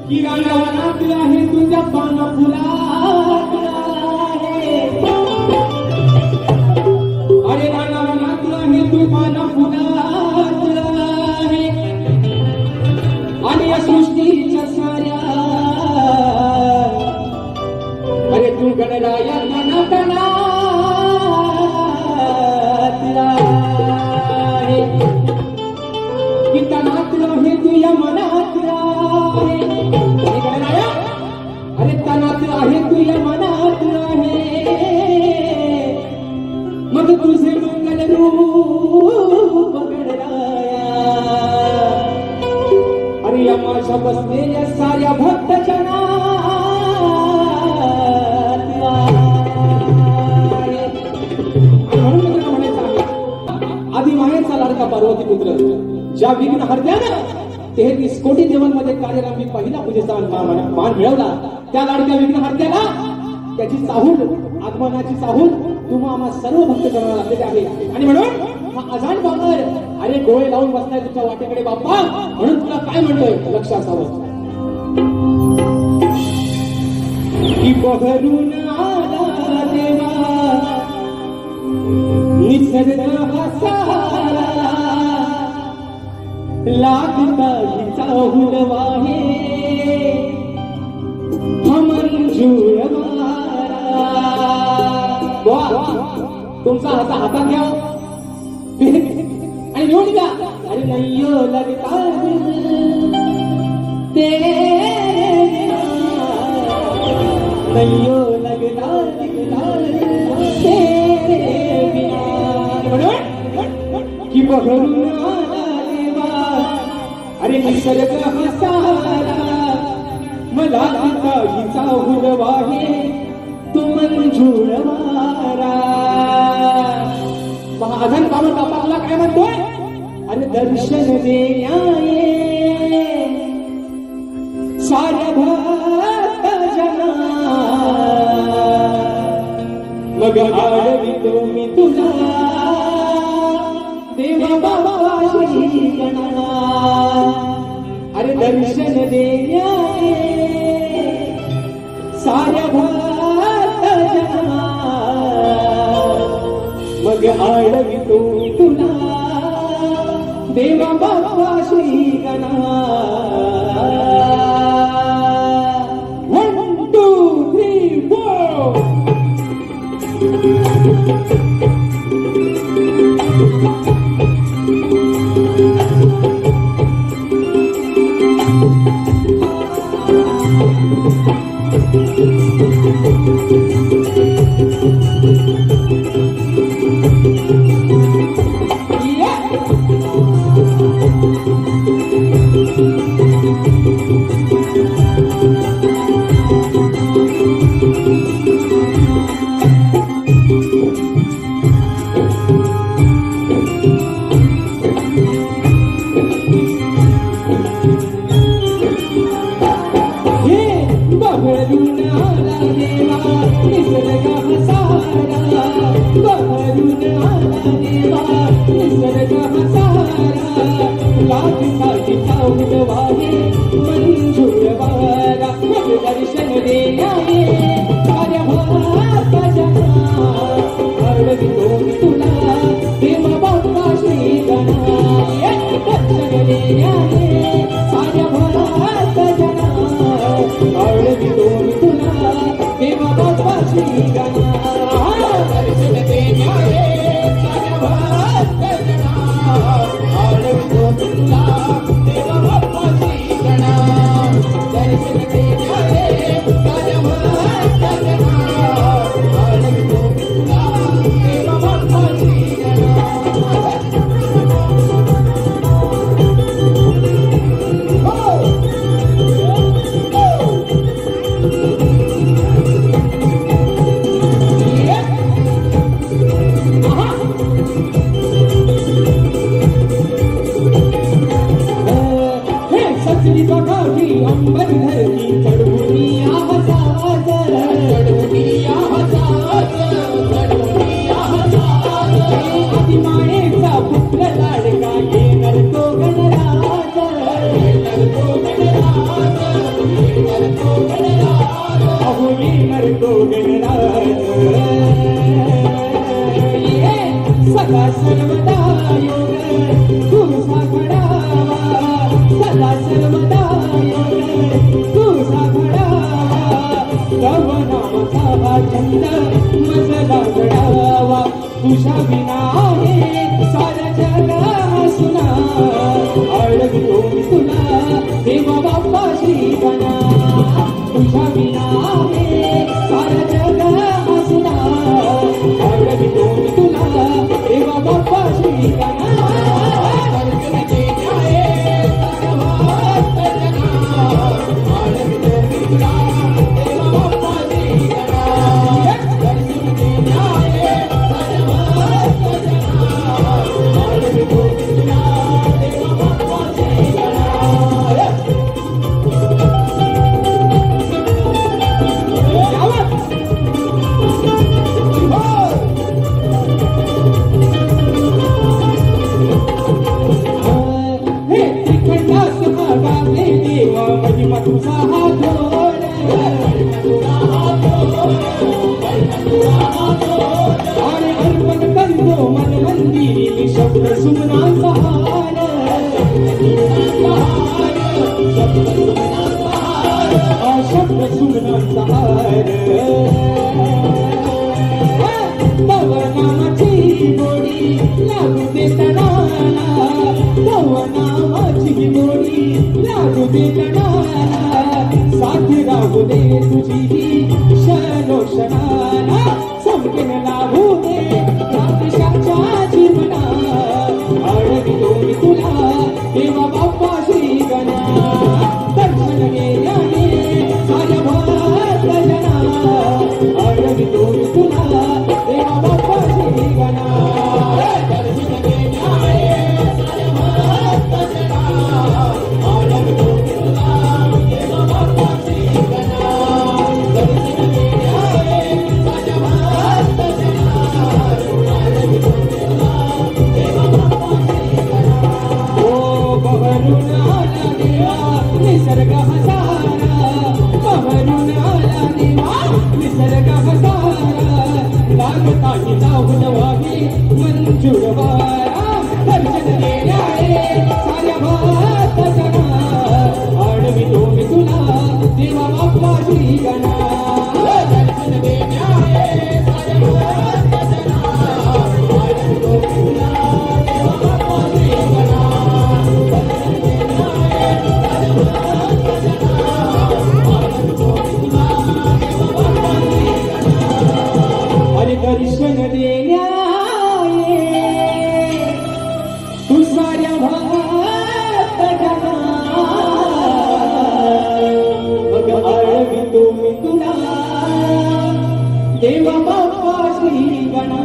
की रांगवनात आहे तुझ्या पान फुलात आहे अरे रांगवनात आहे तू पान फुलात आहे आणि या सृष्टीच्या साऱ्या अरे तू गणराया मनात आहे की तनात आहे तुझ्या मनात आहे अरे तनात आहे तुझ्या मनात आहे मग तुझे मंगल रूप गणराया अरे या माझ्या बसलेल्या साऱ्या भक्त जना आधी मायेचा लाडका पार्वती पुत्र ज्या विघ्न हरत्यानं 33 कोटी देवांमध्ये कार्यरत मी पहिला पूजेचा मान मिळवला त्या लाडक्या विघ्न हरत्याला त्याची चाहूल आगमनाची चाहूल तुम्हा आम्हा सर्व भक्त जनाला लागलेले आहे आणि म्हणून हा अजाण बाबर अरे डोळे लावून बसलाय तुझ्या वाटेकडे बाप्पा म्हणून तुला काय म्हणतोय लक्ष असावं की बहरून आला देवा निसर्ग हसाला लागता हिचा हुलवाहे मंजूर मारा तुमचा हाता हातात घ्या आणि घेऊन जा अरे नैयो लगता नैयो लगता की बघून अरे निसर्ग हसाला मला हिचा हुलवाहे तू मंजूर मारा महाजन बाबा बापाला काय म्हणतोय अरे दर्शन देण्याये साऱ्या भक्त जना मग आडवितो मी तुला देवा बाबा श्री गणा अरे दर्शन देण्याये साऱ्या भक्त जना मग आडवितो तुला देवा बाबा श्री गणा 1 2 3 अंबर धरती गणराज सदा सर्वदा योग तुझा घडावा सदा सर्वदा योग तुझा घडावा तव नामाचा छंद मजला घडावा तुझ्या विना आहे सारा जग हसुना अडवितो मी तुला देवा बाप्पा श्री गणा तुझ्या विना आहे सारा जग हसुना अडवितो मी तुला देवा बाप्पा श्री गणा साथी राहू दे तुझी शनो शनाला समकेन लाभू दे राक्षसाच्या जीवना अडवितो मी तुला देवा बाप्पा श्री गणा दर्शन गेल्याने साऱ्या भक्त जना अडवितो मी तुला देवा बाप्पा श्री गणा दर्शन गेल्याने साऱ्या भक्त जना अडवितो मी तुला देवा बाप्पा श्री गणा दर्शन गेल्याने साऱ्या भक्त जना अडवितो मी तुला देवा बाप्पा श्री गणा ओ बहरून आला देवा निसर्ग हसारा बहरून आला देवा निसर्ग हसारा लागता की जाऊन व्हावी मंजूर वारा दर्शन गेल्याने साऱ्या भक्त जना अडवितो मी तुला देवा बाप्पा श्री गणा दर्शन गेल्याने साऱ्या भक्त जना अडवितो मी तुला देवा बाप्पा श्री गणा दर्शन गेल्याने साऱ्या भक्त जना अडवितो मी तुला देवा बाप्पा श्री गणा अरे दर्शन देण्या तू साऱ्या भक्त जना मग अडवितो मी तुला देवा बाप्पा श्री गणा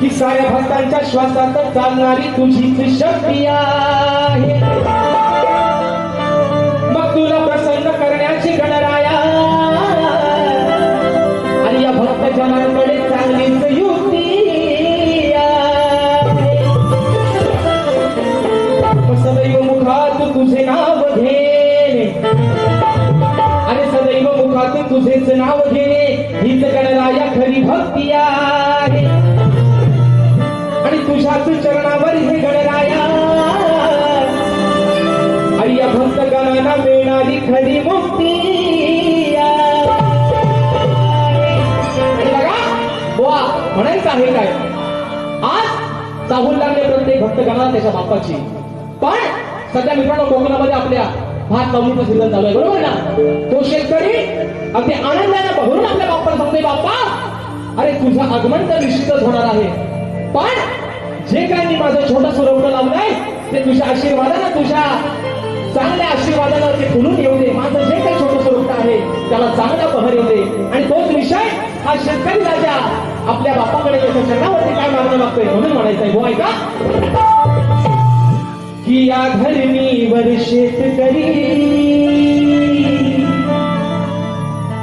की साऱ्या भक्तांच्या श्वासात चालणारी तुझीच शक्ती आहे मग तुला प्रसन्न करण्याची गणराया आणि या भक्त जनांकडे चांगलीच युक्ती आहे सदैव मुखात तुझे नाव घेणे आणि सदैव मुखात तुझेच नाव घेणे हीच गणराया खरी भक्ती आहे आणि तुझ्याच चरणावर हे गणराया आणि या भक्तगणांना मिळणारी खरी मुक्ती वा म्हणायचं आहे काय आज चाहूल लागले प्रत्येक भक्तगणाला त्याच्या बाप्पाची पण सध्या मित्रांनो कोकणामध्ये आपल्या भात लावणीचं सीझन चालू आहे बरोबर ना तो शेतकरी अगदी आनंदाने बघून आपल्या बाप्पाला सांगते बाप्पा अरे तुझं आगमन तर निश्चितच होणार आहे पण जे काय मी माझं छोटं सुरवणं लावलंय ते तुझ्या आशीर्वादानं, तुझ्या चांगल्या आशीर्वादानं ते फुलून येऊ दे. माझं जे काही छोटं स्वरूप आहे त्याला चांगला बहर येऊ दे. आणि तोच विषय हा शेतकरी राजा आपल्या बापाकडे त्याच्या चरणावरती काय मागणं मागतोय म्हणून म्हणायचंय. हो ऐका की या धरणीवर शेतकरी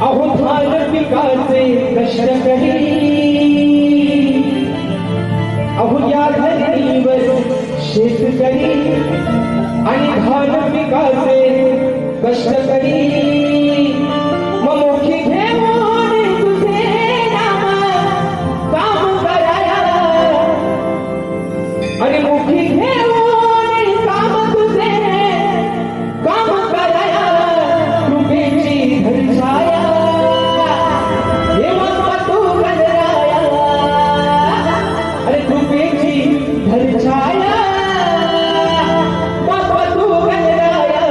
अहो धान पिकाचे कष्ट करी. अहो या धरणीवर शेतकरी आणि धान पिकाचे कष्ट करी. मग मुखी घेऊन तुझे नाम काम कराया. आणि मुखी घेऊन काम तुझे काम कराया. कृपेची धरछाया देवा तू गणराया. अरे कृपेची धरछाया बाबा तू गणराया.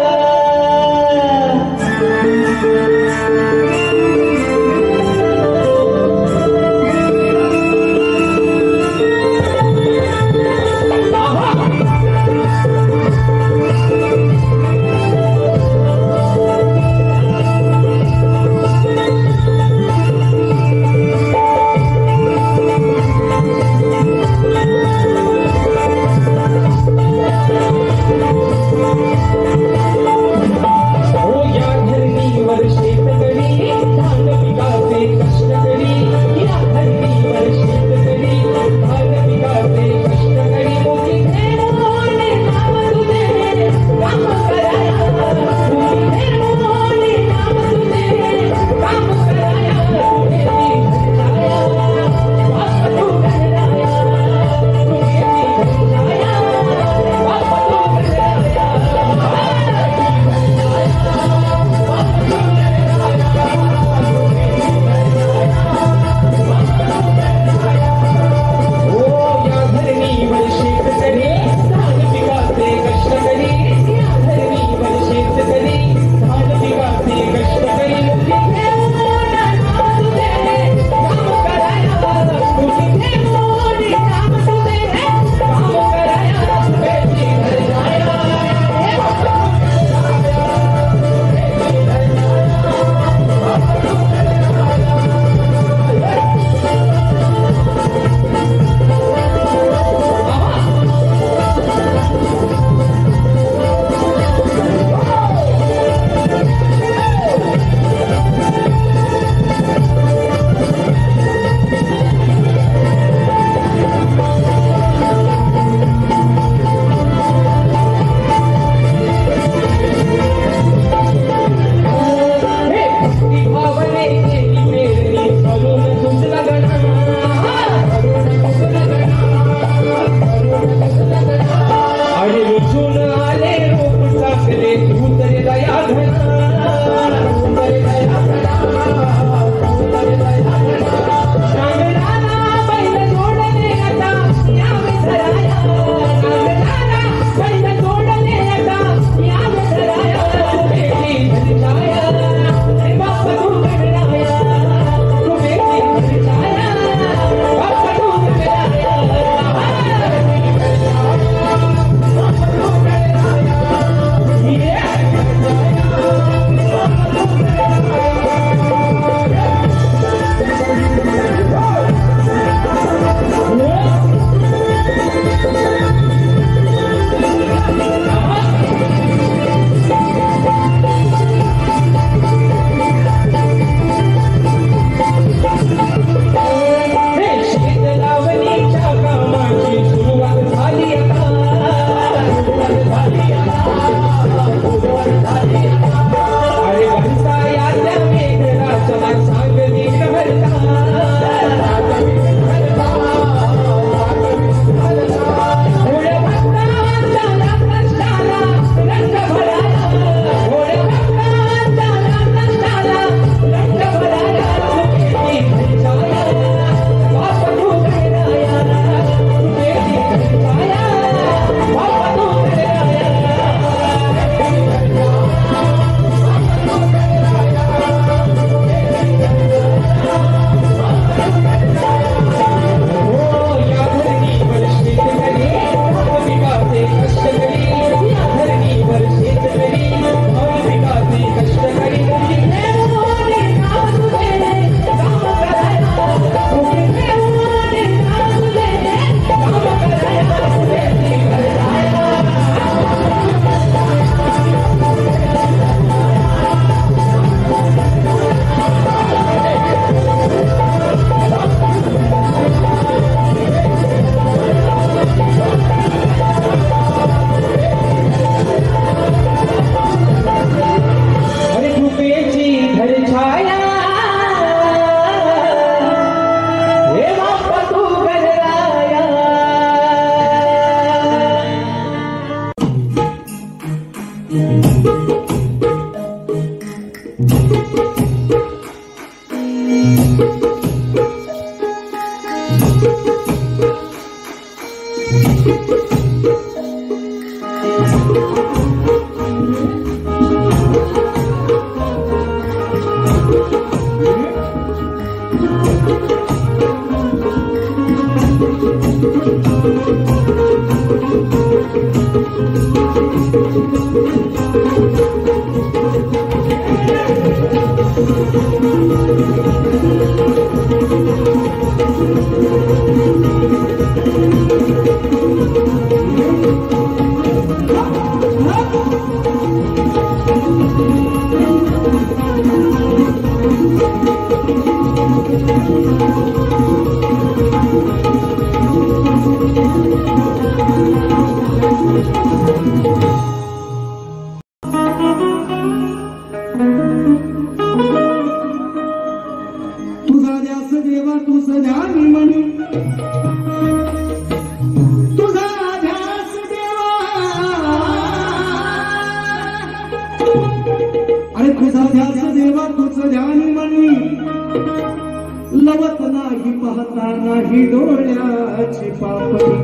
लवत नाही पाहता नाही डोळ्याची पापणी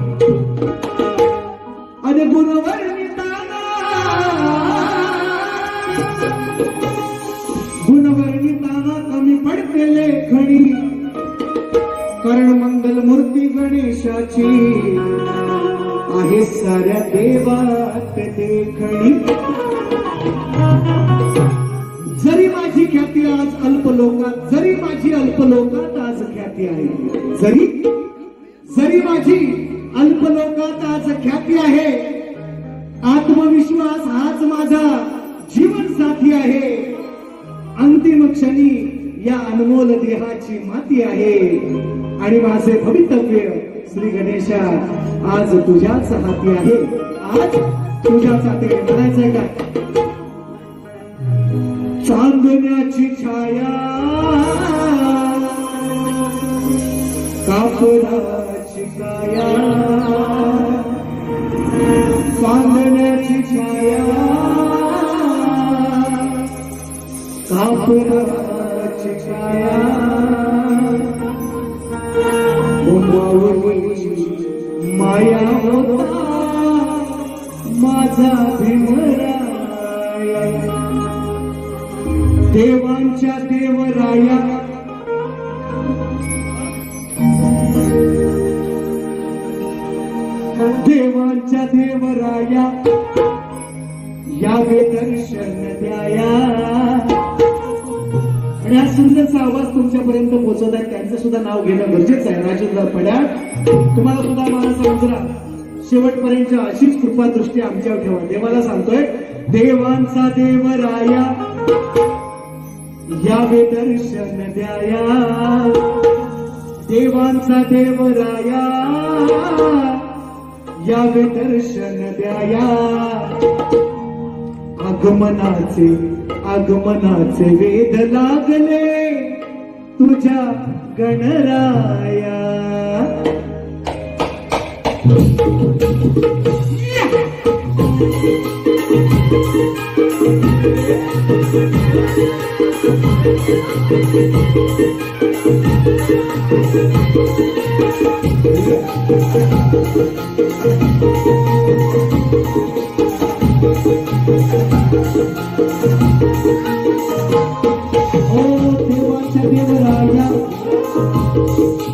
आणि गुणवर्णिताना कमी पडते लेखणी कारण मंगल मूर्ती गणेशाची आहे साऱ्या देवात देखणी जरी माझी ख्याती आज अल्पलोकात जरी माझी अल्पलोकात आज ख्याती आहे जरी माझी अल्पलोकात आज ख्याती आहे आत्मविश्वास हाच माझा जीवन साथी आहे अंतिम क्षणी या अनमोल देहाची माती आहे आणि माझे भवितव्य श्री गणेशा आज तुझ्याच हाती आहे आज तुझ्याच हाती म्हणायचंय का चांदण्याची छाया कापडाची काया चांदण्याची छाया कापडाची छाया माया होता माझा भीमराया देवांच्या देवराया देवांच्या देवराया यावे दर्शन द्याया आणि हा सुंदरचा आवाज तुमच्यापर्यंत पोहोचवत आहे त्यांचं सुद्धा नाव घेणं गरजेचं आहे राजेंद्र पड्याळ तुम्हाला सुद्धा मला समजला शेवटपर्यंत अशीच कृपा दृष्टी आमच्यावर ठेवा देवाला सांगतोय देवांचा देवराया यावे दर्शन द्याया देवांचा देवराया यावे दर्शन द्याया आगमनाचे वेद लागले तुझ्या गणराया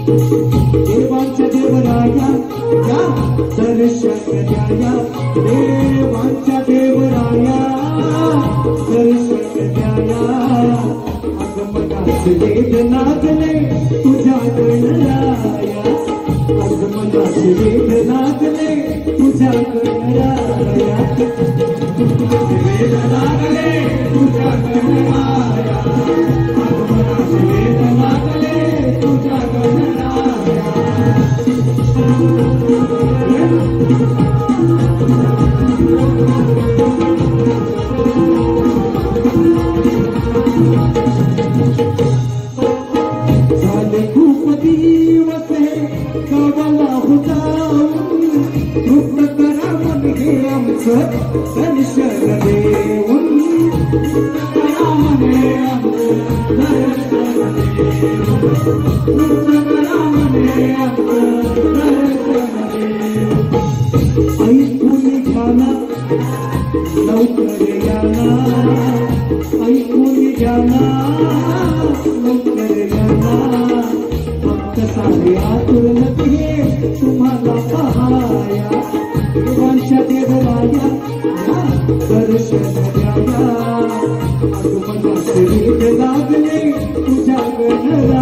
देवांच्या देवराया या दर्शन द्याया देवांच्या देवराया दर्शन द्याया आगमनाचे वेद लागले तुझ्या गणराया आगमनाचे वेद लागले तुझ्या गणराया वेद लागले तुझ्या गणराया आगमनाचे वेद लागले तुझ्या गणराया झाले खूप दिवस गावाला जाऊन कृपा करा मन हे आमचं दर्शन देऊन करा मन हे आमचं दर्शन देऊन करा मन हे आमचं दर्शन देऊन तुम्हाला पहाया देवांच्या देवराया या दर्शन द्याया आगमनाचे वेध लागले तुझ्या गणराया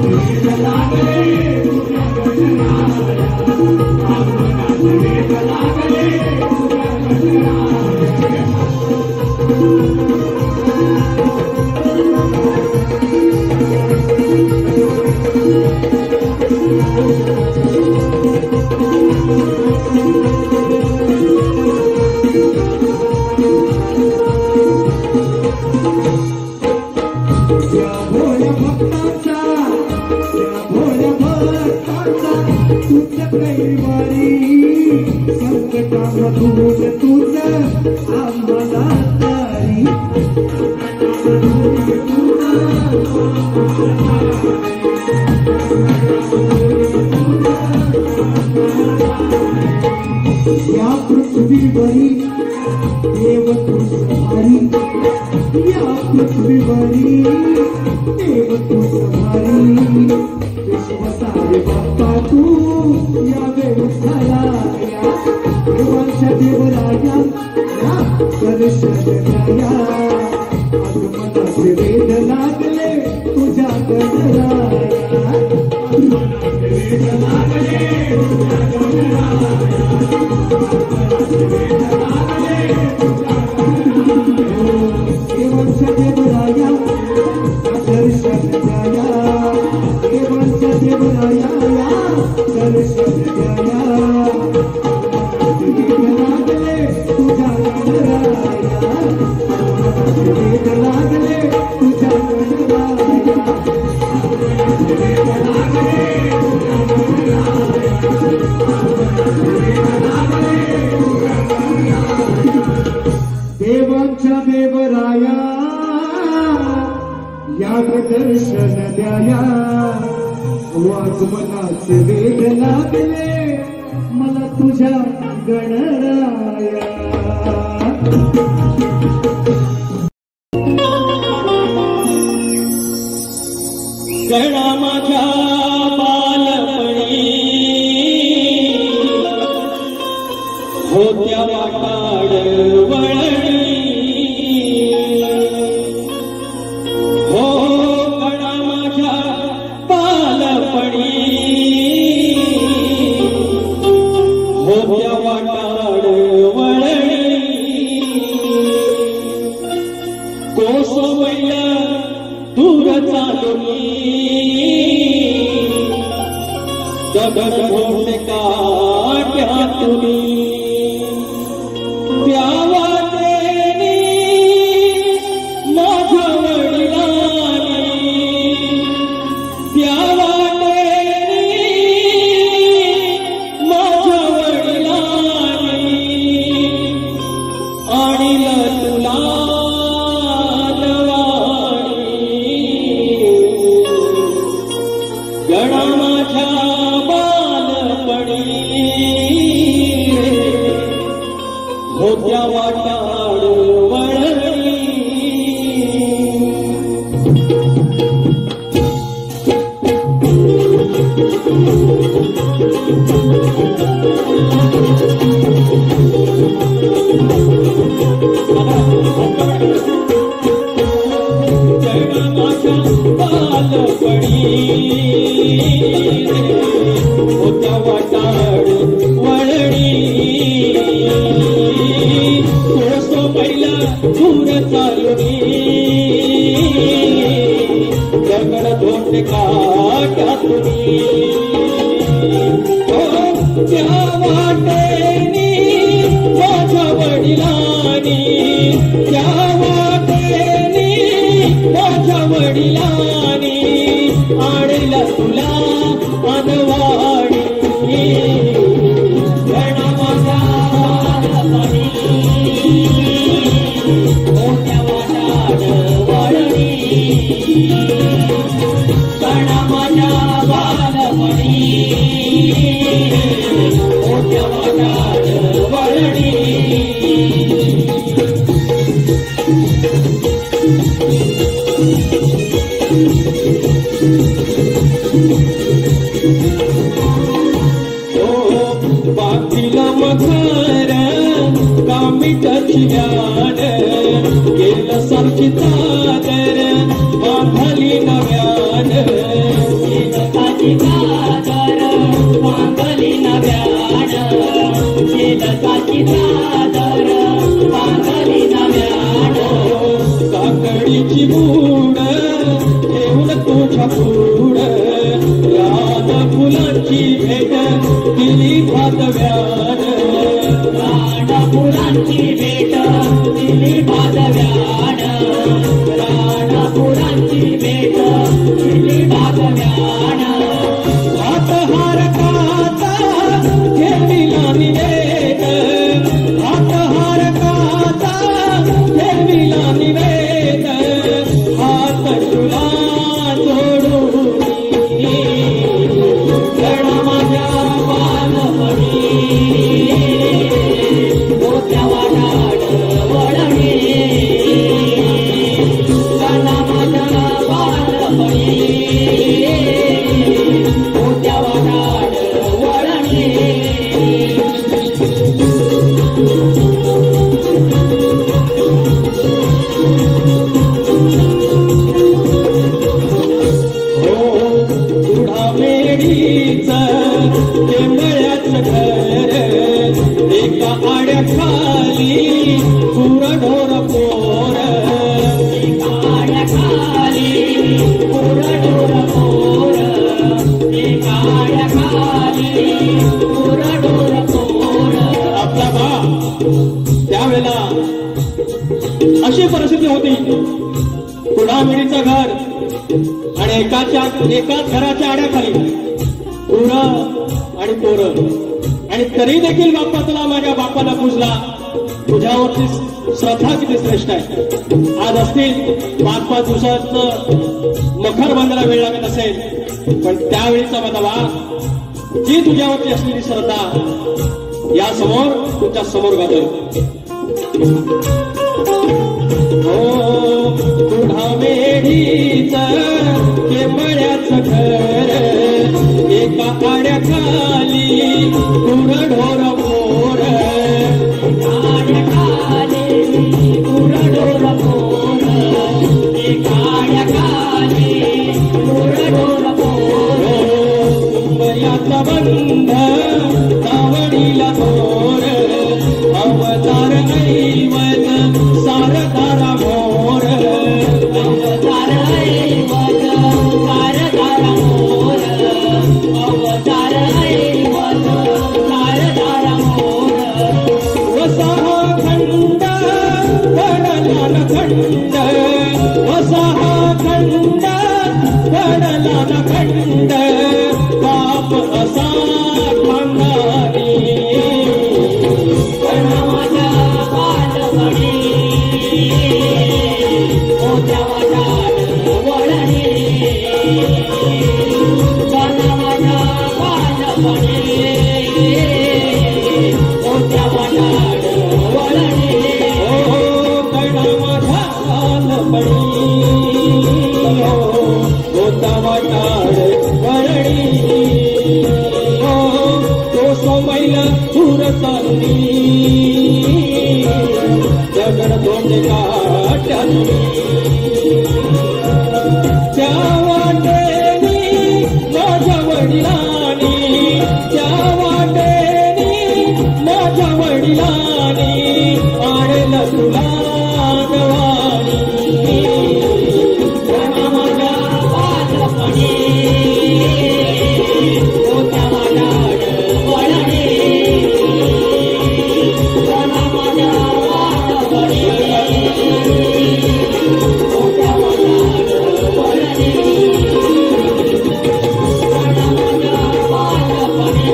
वेध लागले तुझ्या गणराया आगमनाचे वेध लागले तुझ्या गणराया संकटामधून तुझं आम्हाला तारी या पृथ्वीवरी देव तुझारी या पृथ्वीवरी देव तुझारी विश्वसारे बाप्पा तू या वेळेला या देवांच्या देवराया या दर्शनाया आगमनाचे वेध लागले तुझ्या गणराया आगमनाचे वेध लागले तुझ्या गणराया आगमनाचे वेध लागले तुझ्या गणराया देवांच्या देवराया दर्शन द्याया देवांच्या देवराया दर्शन द्याया वेद लागले तुझ्या गणराया वेद लागले तुझ्या गणराया वेद लागले तुझ्या गणराया देवांच्या देवराया या दर्शन द्याया आगमनाचे वेध लागले मला तुझ्या गणराया गणा माझ्या बालपणी होत्या वाटाड वळणी हो गणा माझ्या बालपणी होत्या वाटाड वळणी कोसवल्या दूर चालुनी दगड घोटे काट्यातुनी त्या वाटेनी माझ्या वडिलांनी त्या वाटेनी माझ्या वडिलांनी आणील तुला गणा माझ्या बालपणी होत्या वाटाड वळणी गणा माझ्या बालपणी होत्या वाटाड वळणी कोसो पहिला दूर चालुनी दगड धोंडे काट्यातुनी त्या वाटेनी माझ्या वडिलांनी त्या वाटेनी माझ्या वडिलांनी आणला तुला अनवाणी गणा माझ्या बालपणी होत्या वाटाड वळणी गणा माझ्या बालपणी होत्या वाटाड वळणी मखर कामिटाची याड गेलं सारखी चादर बांधली नव्यान शेतकाची चादर बांधली नव्यान शेतकाची चादर बांधली नव्यान काकडीची बूड ठेवून तुझ्या पूड रान फुलांची भेट दिली भातव्यान रान फुलांची भेट दिली भातव्यान रान फुलांची भेट दिली भातव्यान हातहार काता ठेविला निवेद हातहार काता ठेविला निवेद हात तुला जोडून गण माझ्या बालपणी मोठ्या वाटाड वळणी गण माझ्या बालपणी मोठ्या वाटाड वळणी तुढा मेडीच टेंबळ्याचं घर एका आड्याखाली पुरा ढोर पोर खाली पुरडोर पोर खाली पुरडोर पोर आपला बा त्यावेळेला अशी परिस्थिती होती तुढा मेडीचं घर आणि एकाच घराच्या आड्याखाली पुरं आणि पोरं आणि तरी देखील बाप्पा तुला माझ्या बापाला पूजला तुझ्यावरची श्रद्धा किती श्रेष्ठ आहे. आज असतील 5-5 दिवसाचं मखर बांधायला वेळ लागत असेल पण त्यावेळीचा बदवा जी तुझ्यावरची असलेली श्रद्धा या समोर तुमच्या समोर गातोय. हो तुढा मेढीच केंबळ्याचं घर एका आड्याखाली पुरढोर मोर खाली पुरडोर पोर खाली पुरडोर पोर मुंबयाचा बंध दावडीला थोर अवतार ऐवज सारदारा मोर अवतार ऐवज सारदारा मोर अवतार ऐवज सारदारा मोर वसाहा खंड पडला न खंड वसाहा खंड पडला न खंड बाप असा खंडारी गण माझ्या बालपणी मोठ्या वाटाड वळणी गण माझ्या बालपणी मोठ्या वाटाड वळणी हो गण माझा बालपणी होता वाटाड वळणी हो तो समैल दूर चालली दगड धोंडे काट्यातून त्या वाटेनी माझ्या वडिलांनी त्या वाटेनी माझ्या वडिलांनी आणलं तुला नवानी गण माझ्या बालपणी मोठ्या वाटाड वळणी गण माझ्या बालपणी मोठ्या वाटाड वळणी गण माझ्या बालपणी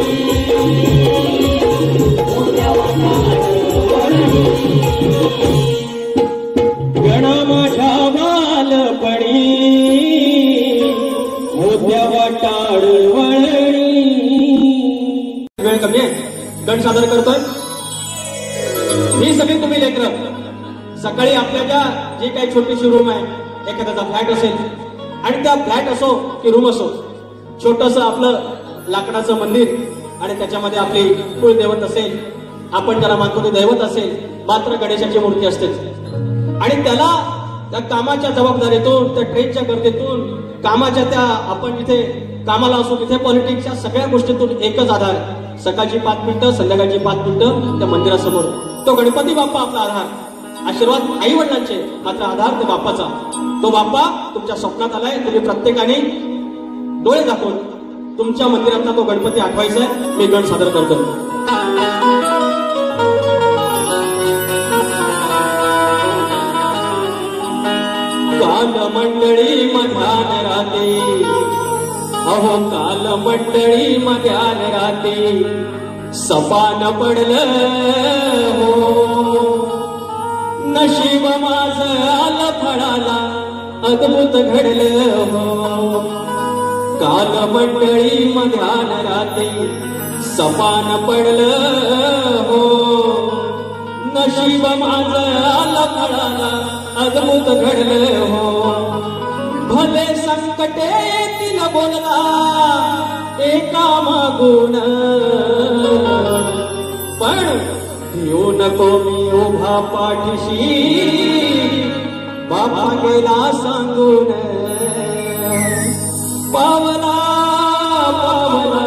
मोठ्या वाटाड वळणी गण माझ्या बालपणी मोठ्या वाटाड वळणी. वेळ कमी आहे गण सादर करतोय. ही सगळी तुम्ही लेकरं सकाळी आपल्या जी काही छोटीशी रूम आहे एखाद्याचा फ्लॅट असेल आणि त्या फ्लॅट असो की रूम असो छोटस आपलं लाकडाचं मंदिर आणि त्याच्यामध्ये आपली कुळदेवत असेल आपण ज्याला मानतो ते दैवत असेल, मात्र गणेशाची मूर्ती असतेच. आणि त्याला त्या कामाच्या जबाबदारीतून, त्या ट्रेनच्या गर्दीतून, कामाच्या त्या आपण जिथे कामाला असू तिथे पॉलिटिक्सच्या सगळ्या गोष्टीतून एकच आधार, सकाळची 5 मिनिटं, संध्याकाळची 5 मिनिटं त्या मंदिरासमोर. तो गणपती बाप्पा आपला आधार. आशीर्वाद आई वडिलांचे, मात्र आधार तो बाप्पाचा. तो बाप्पा तुमच्या स्वप्नात आलाय. तुम्ही प्रत्येकाने डोळे दाखवून तुमच्या मंदिरातला तो गणपती आठवायचा आहे. मी गण सादर करतो. काल मंडळी मध्यान रात्री, अहो काल मंडळी मध्यान रात्री सपान पडलं हो. नशीब माझं आलं फळाला, अद्भुत घडलं हो. काल मंडळी मध्यान रात्री सपान पडलं हो. नशीब माझं आलं फळाला, अद्भुत घडलं हो. भले संकटे येतील बोलला एका मागून, पण येऊ नको मी उभा पाठीशी, बाबा गेला सांगून. पावला पावला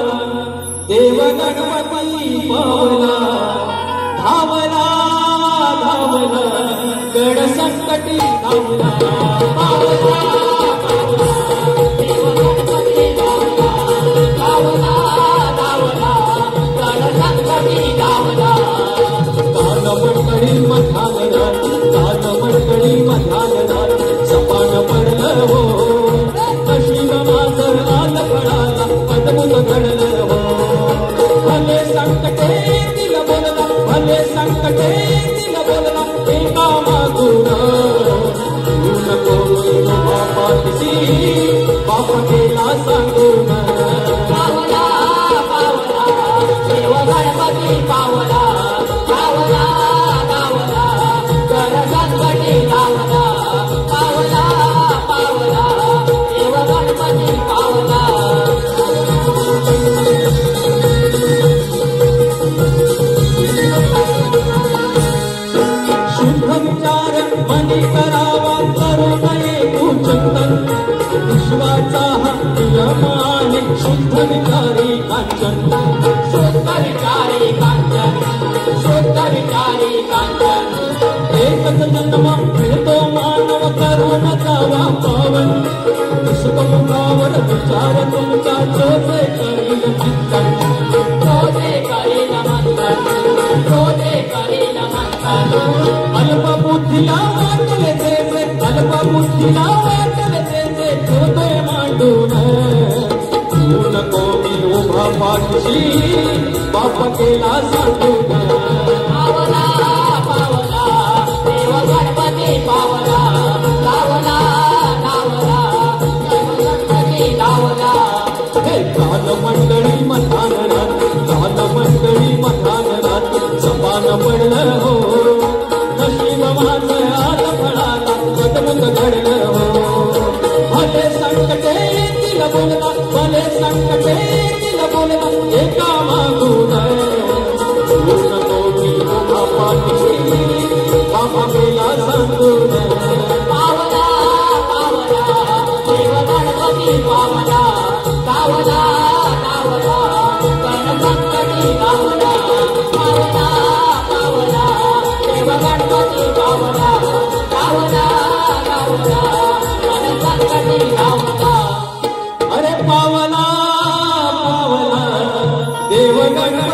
देव गणपती पावला, धावला धावला गड संकटी धावला. मंडळी मध्यान सपान पडलं हो. नशीब माझं आलं फळाला, अद्भुत घडलं हो. भले संकटे येतील बोलला, भले संकटे येतील बोलला एका मागून. नको बापाची बाप गेला सांगून. पावला पावला देव गणपती पावला, पावला पावला गड संकटी धावला. पावला पावला देव गणपती पावला. शुभ विचार मनी करावा, करू नये कुचिंतन. विश्वाचा हा नियम आहे, शुद्ध विचारी कांचन. शुद्ध विचारी कांचन, शुद्ध विचारी कांचन. एकच जन्म मिळतो मानव, करून जावा पावन. विश्वमुखावर विचार तुमचा, जोजे करील चिंतन. जोजे करील मंथन, जोजे करील मंथन. अल्पबुद्धीला वाटले जे, अल्पबुद्धीला वाटले जे ठेवतोय मांडून. तू नको मी उभा पाठीशी, बाप केला सांगून. पावला पावला देव गणपती पावला, लावला लावला देव गणपती लावला. हे काल मंडळी मध्यान रात्री, काल मंडळी मध्यान रात्री सपान पडलं हो. नशीब माझं आलं फळाला, अद्भुत घडलं हो. भले संकटे येतील बोलला, भले संकटे येतील बोलला एका मागून. नको मी उभा पाठीशी, बाबा गेला सांगून. पावला पावला देव गणपती पावला, पावला पावला गड संकटी धावला. पावला पावला देव गणपती पावला, पावला पावला गड संकटी धावला. अरे पावला पावला देव गणपती